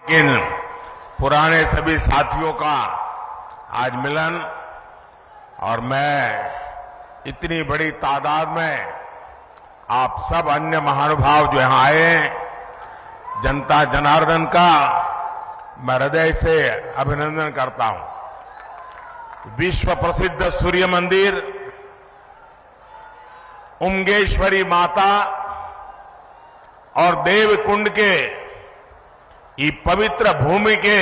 लेकिन पुराने सभी साथियों का आज मिलन और मैं इतनी बड़ी तादाद में आप सब अन्य महानुभाव जो यहां आए, जनता जनार्दन का मैं हृदय से अभिनंदन करता हूं। विश्व प्रसिद्ध सूर्य मंदिर, उमगेश्वरी माता और देवकुंड के ये पवित्र भूमि के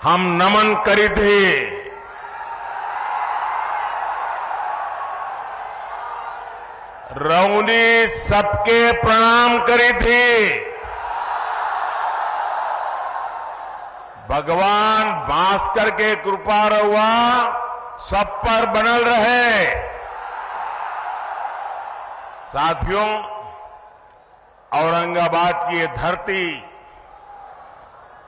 हम नमन करीथे। रौनी सबके प्रणाम करी थी। भगवान भास्कर के कृपा रहुआ सब पर बनल रहे। साथियों, औरंगाबाद की ये धरती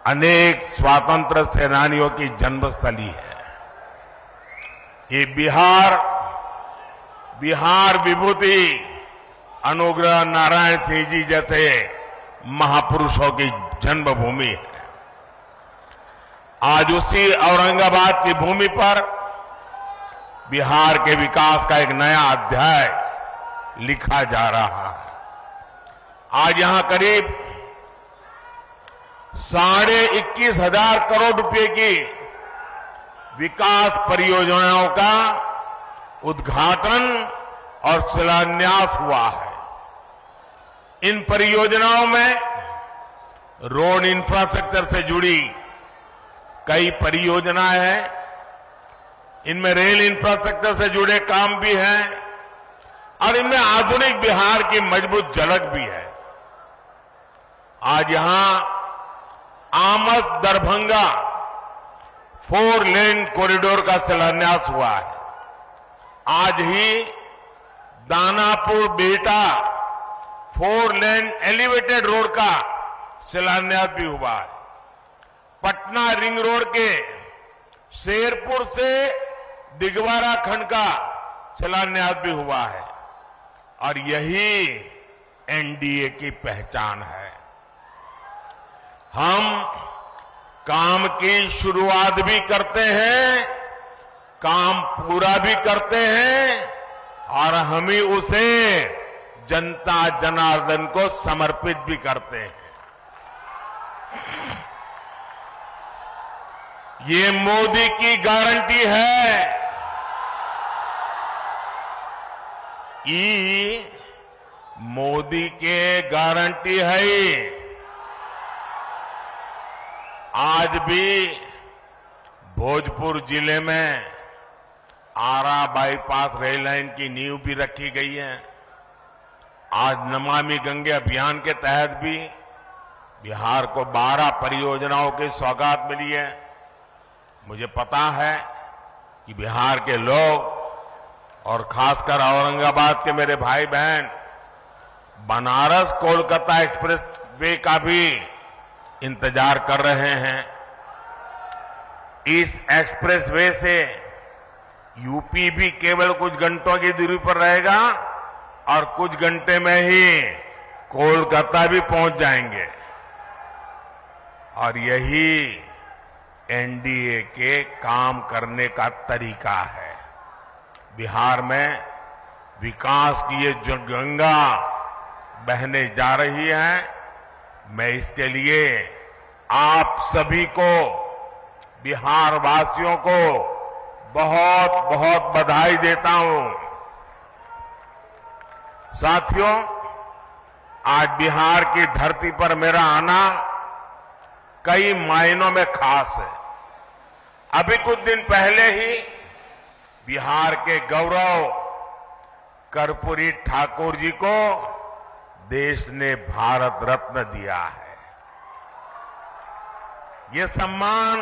अनेक स्वातंत्र सेनानियों की जन्मस्थली है। ये बिहार विभूति अनुग्रह नारायण सिंह जी जैसे महापुरुषों की जन्मभूमि है। आज उसी औरंगाबाद की भूमि पर बिहार के विकास का एक नया अध्याय लिखा जा रहा है। आज यहां करीब 21,500 करोड़ रुपए की विकास परियोजनाओं का उद्घाटन और शिलान्यास हुआ है। इन परियोजनाओं में रोड इंफ्रास्ट्रक्चर से जुड़ी कई परियोजनाएं हैं। इनमें रेल इंफ्रास्ट्रक्चर से जुड़े काम भी हैं और इनमें आधुनिक बिहार की मजबूत झलक भी है। आज यहां आमस दरभंगा 4 लेन कॉरिडोर का शिलान्यास हुआ है। आज ही Danapur Bihta 4 lane elevated road का शिलान्यास भी हुआ है। पटना रिंग रोड के शेरपुर से दिगवारा खंड का शिलान्यास भी हुआ है। और यही एनडीए की पहचान है। हम काम की शुरुआत भी करते हैं, काम पूरा भी करते हैं और हम ही उसे जनता जनार्दन को समर्पित भी करते हैं। ये मोदी की गारंटी है। ये मोदी के गारंटी है। आज भी भोजपुर जिले में आरा बाईपास रेल लाइन की नींव भी रखी गई है। आज नमामि गंगे अभियान के तहत भी बिहार को 12 परियोजनाओं की सौगात मिली है। मुझे पता है कि बिहार के लोग और खासकर औरंगाबाद के मेरे भाई बहन बनारस कोलकाता एक्सप्रेस वे का भी इंतजार कर रहे हैं। इस एक्सप्रेस वे से यूपी भी केवल कुछ घंटों की दूरी पर रहेगा और कुछ घंटे में ही कोलकाता भी पहुंच जाएंगे। और यही एनडीए के काम करने का तरीका है। बिहार में विकास की ये जो गंगा बहने जा रही है, मैं इसके लिए आप सभी को, बिहार वासियों को बहुत बहुत बधाई देता हूं। साथियों, आज बिहार की धरती पर मेरा आना कई मायनों में खास है। अभी कुछ दिन पहले ही बिहार के गौरव कर्पूरी ठाकुर जी को देश ने भारत रत्न दिया है। ये सम्मान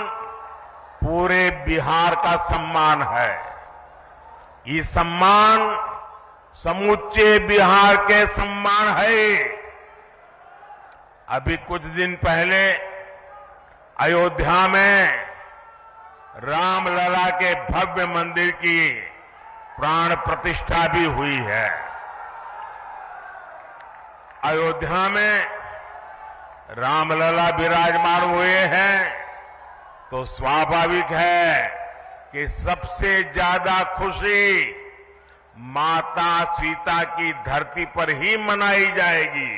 पूरे बिहार का सम्मान है। ये सम्मान समूचे बिहार के सम्मान है। अभी कुछ दिन पहले अयोध्या में रामलला के भव्य मंदिर की प्राण प्रतिष्ठा भी हुई है। अयोध्या में रामलला विराजमान हुए हैं तो स्वाभाविक है कि सबसे ज्यादा खुशी माता सीता की धरती पर ही मनाई जाएगी।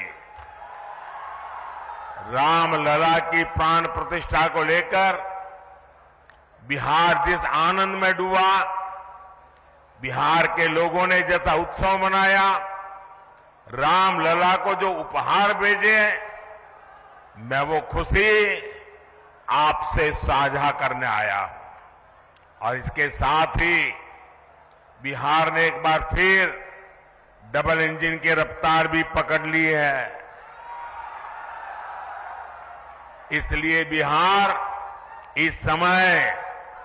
रामलला की प्राण प्रतिष्ठा को लेकर बिहार जिस आनंद में डूबा, बिहार के लोगों ने जैसा उत्सव मनाया, रामलला को जो उपहार भेजे, मैं वो खुशी आपसे साझा करने आया हूं। और इसके साथ ही बिहार ने एक बार फिर डबल इंजन की रफ्तार भी पकड़ ली है। इसलिए बिहार इस समय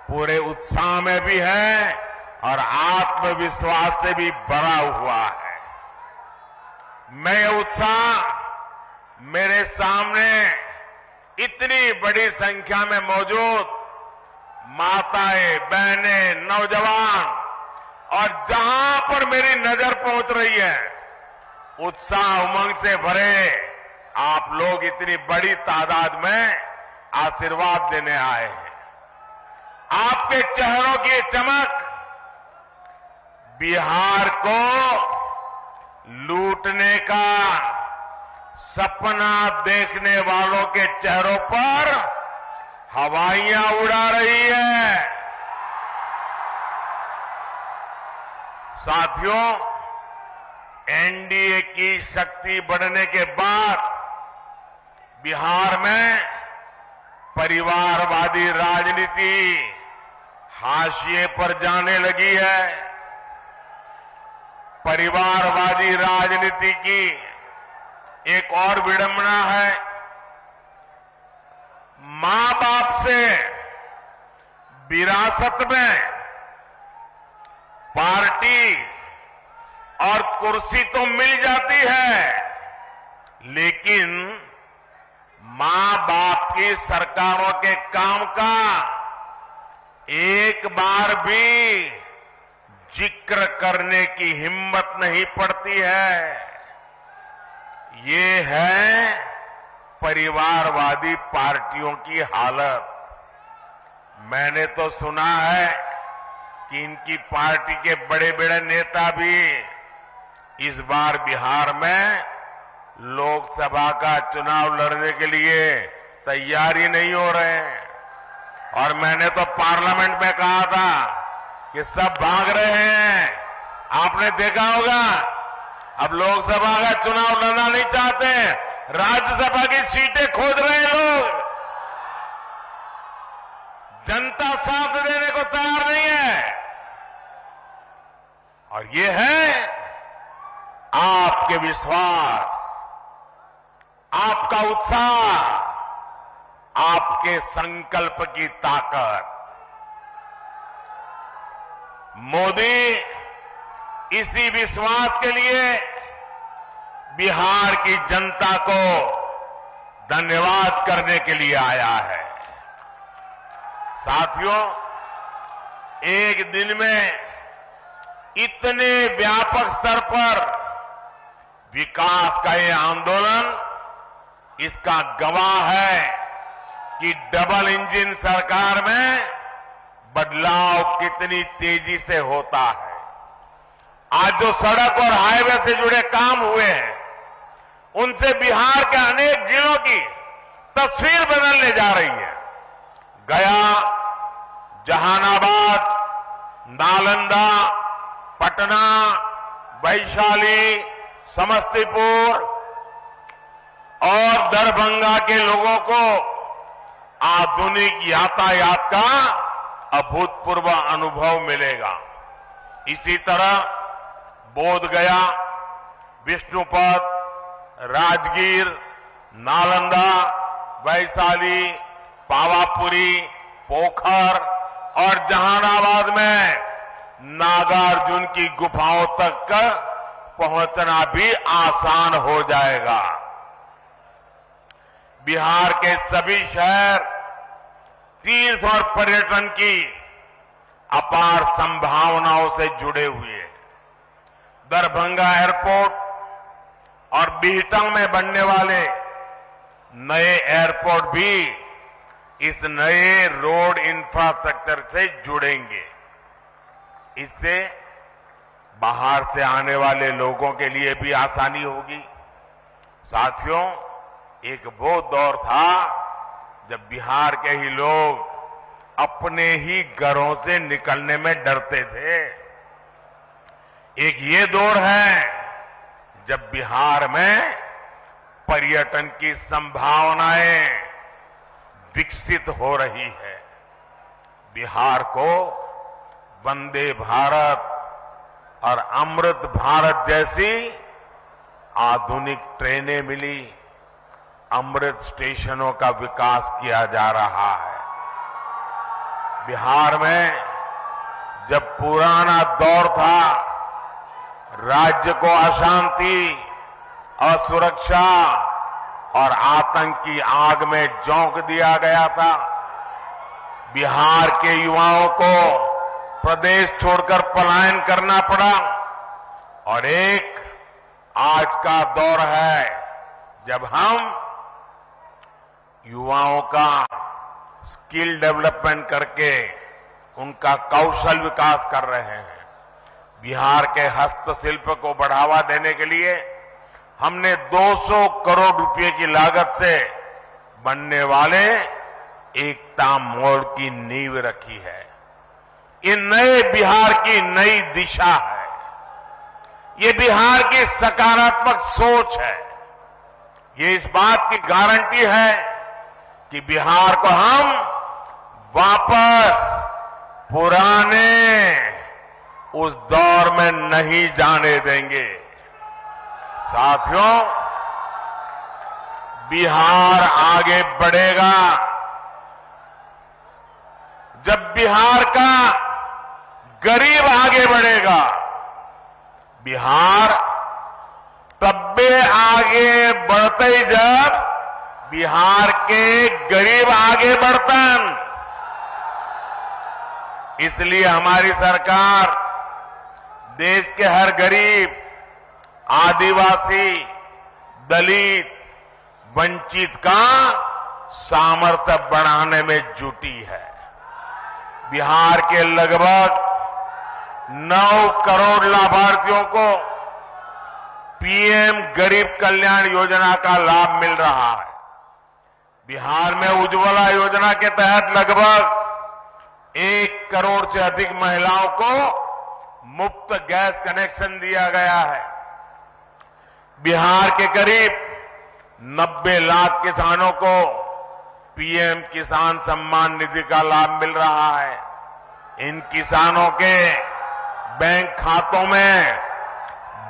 पूरे उत्साह में भी है और आत्मविश्वास से भी भरा हुआ है। मैं ये उत्साह मेरे सामने इतनी बड़ी संख्या में मौजूद माताएं, बहनें, नौजवान और जहां पर मेरी नजर पहुंच रही है, उत्साह उमंग से भरे आप लोग इतनी बड़ी तादाद में आशीर्वाद देने आए हैं। आपके चेहरों की चमक बिहार को लूटने का सपना देखने वालों के चेहरों पर हवाइयां उड़ा रही है। साथियों, एनडीए की शक्ति बढ़ने के बाद बिहार में परिवारवादी राजनीति हाशिए पर जाने लगी है। परिवारवादी राजनीति की एक और विडंबना है, मां बाप से विरासत में पार्टी और कुर्सी तो मिल जाती है, लेकिन मां बाप की सरकारों के काम का एक बार भी जिक्र करने की हिम्मत नहीं पड़ती है। ये है परिवारवादी पार्टियों की हालत। मैंने तो सुना है कि इनकी पार्टी के बड़े बड़े नेता भी इस बार बिहार में लोकसभा का चुनाव लड़ने के लिए तैयारी नहीं हो रहे हैं। और मैंने तो पार्लियामेंट में कहा था कि सब भाग रहे हैं। आपने देखा होगा, अब लोकसभा का चुनाव लड़ना नहीं चाहते, राज्यसभा की सीटें खोज रहे हैं लोग। जनता साथ देने को तैयार नहीं है। और ये है आपके विश्वास, आपका उत्साह, आपके संकल्प की ताकत। मोदी इसी विश्वास के लिए बिहार की जनता को धन्यवाद करने के लिए आया है। साथियों, एक दिन में इतने व्यापक स्तर पर विकास का ये आंदोलन इसका गवाह है कि डबल इंजन सरकार में बदलाव कितनी तेजी से होता है। आज जो सड़क और हाईवे से जुड़े काम हुए हैं, उनसे बिहार के अनेक जिलों की तस्वीर बदलने जा रही है। गया, जहानाबाद, नालंदा, पटना, वैशाली, समस्तीपुर और दरभंगा के लोगों को आधुनिक यातायात का अभूतपूर्व अनुभव मिलेगा। इसी तरह बोधगया, विष्णुपद, राजगीर, नालंदा, वैशाली, पावापुरी, पोखर और जहानाबाद में नागार्जुन की गुफाओं तक पहुंचना भी आसान हो जाएगा। बिहार के सभी शहर तीर्थ और पर्यटन की अपार संभावनाओं से जुड़े हुए हैं। दरभंगा एयरपोर्ट और बिहटा में बनने वाले नए एयरपोर्ट भी इस नए रोड इंफ्रास्ट्रक्चर से जुड़ेंगे। इससे बाहर से आने वाले लोगों के लिए भी आसानी होगी। साथियों, एक वो दौर था जब बिहार के ही लोग अपने ही घरों से निकलने में डरते थे। एक ये दौर है जब बिहार में पर्यटन की संभावनाएं विकसित हो रही है। बिहार को वंदे भारत और अमृत भारत जैसी आधुनिक ट्रेनें मिली। अमृत स्टेशनों का विकास किया जा रहा है। बिहार में जब पुराना दौर था, राज्य को अशांति, असुरक्षा और आतंक की आग में झोंक दिया गया था। बिहार के युवाओं को प्रदेश छोड़कर पलायन करना पड़ा और एक आज का दौर है जब हम युवाओं का स्किल डेवलपमेंट करके उनका कौशल विकास कर रहे हैं। बिहार के हस्तशिल्प को बढ़ावा देने के लिए हमने 200 करोड़ रुपए की लागत से बनने वाले एकता मॉल की नींव रखी है। ये नए बिहार की नई दिशा है। ये बिहार की सकारात्मक सोच है। ये इस बात की गारंटी है कि बिहार को हम वापस पुराने उस दौर में नहीं जाने देंगे। साथियों, बिहार आगे बढ़ेगा जब बिहार का गरीब आगे बढ़ेगा। बिहार तब्बे आगे बढ़ते जब बिहार के गरीब आगे बढ़तन। इसलिए हमारी सरकार देश के हर गरीब, आदिवासी, दलित, वंचित का सामर्थ्य बढ़ाने में जुटी है। बिहार के लगभग 9 करोड़ लाभार्थियों को पीएम गरीब कल्याण योजना का लाभ मिल रहा है। बिहार में उज्ज्वला योजना के तहत लगभग 1 करोड़ से अधिक महिलाओं को मुफ्त गैस कनेक्शन दिया गया है। बिहार के करीब 90 लाख किसानों को पीएम किसान सम्मान निधि का लाभ मिल रहा है। इन किसानों के बैंक खातों में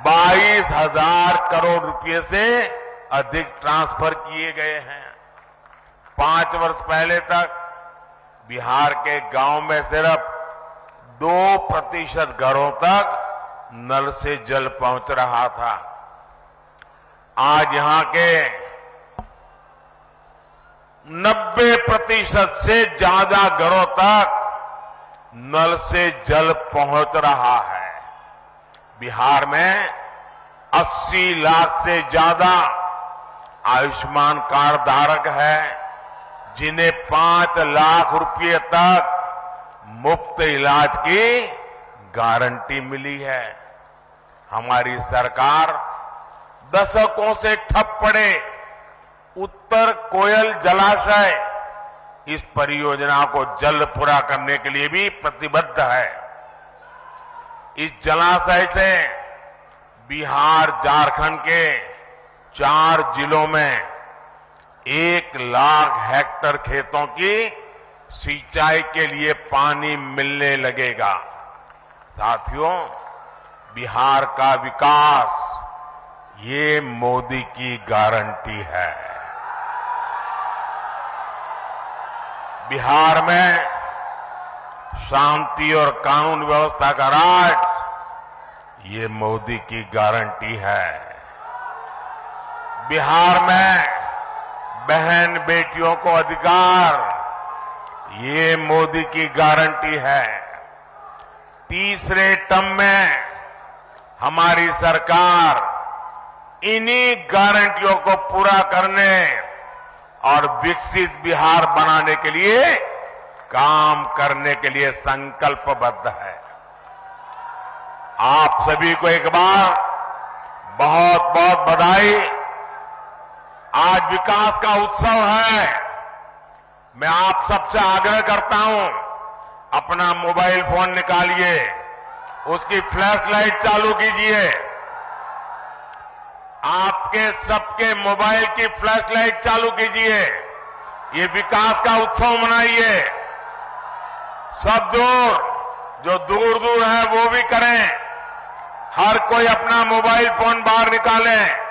22,000 करोड़ रुपए से अधिक ट्रांसफर किए गए हैं। 5 वर्ष पहले तक बिहार के गांव में सिर्फ 2% घरों तक नल से जल पहुंच रहा था। आज यहां के 90% से ज्यादा घरों तक नल से जल पहुंच रहा है। बिहार में 80 लाख से ज्यादा आयुष्मान कार्ड धारक है, जिन्हें 5 लाख रुपए तक मुफ्त इलाज की गारंटी मिली है। हमारी सरकार दशकों से ठप पड़े उत्तर कोयल जलाशय इस परियोजना को जल्द पूरा करने के लिए भी प्रतिबद्ध है। इस जलाशय से बिहार, झारखंड के 4 जिलों में 1 लाख हेक्टेयर खेतों की सिंचाई के लिए पानी मिलने लगेगा। साथियों, बिहार का विकास ये मोदी की गारंटी है। बिहार में शांति और कानून व्यवस्था का राज ये मोदी की गारंटी है। बिहार में बहन बेटियों को अधिकार ये मोदी की गारंटी है। तीसरे टर्म में हमारी सरकार इन्हीं गारंटियों को पूरा करने और विकसित बिहार बनाने के लिए काम करने के लिए संकल्पबद्ध है। आप सभी को एक बार बहुत बहुत बधाई। आज विकास का उत्सव है। मैं आप सबसे आग्रह करता हूं, अपना मोबाइल फोन निकालिए, उसकी फ्लैश लाइट चालू कीजिए। आपके सबके मोबाइल की फ्लैश लाइट चालू कीजिए। ये विकास का उत्सव मनाइए। सब जो दूर दूर है वो भी करें। हर कोई अपना मोबाइल फोन बाहर निकालें।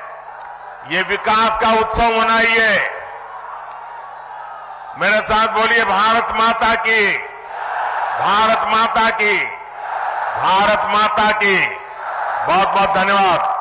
ये विकास का उत्सव मनाइए। मेरे साथ बोलिए, भारत माता की, भारत माता की, भारत माता की। बहुत बहुत धन्यवाद।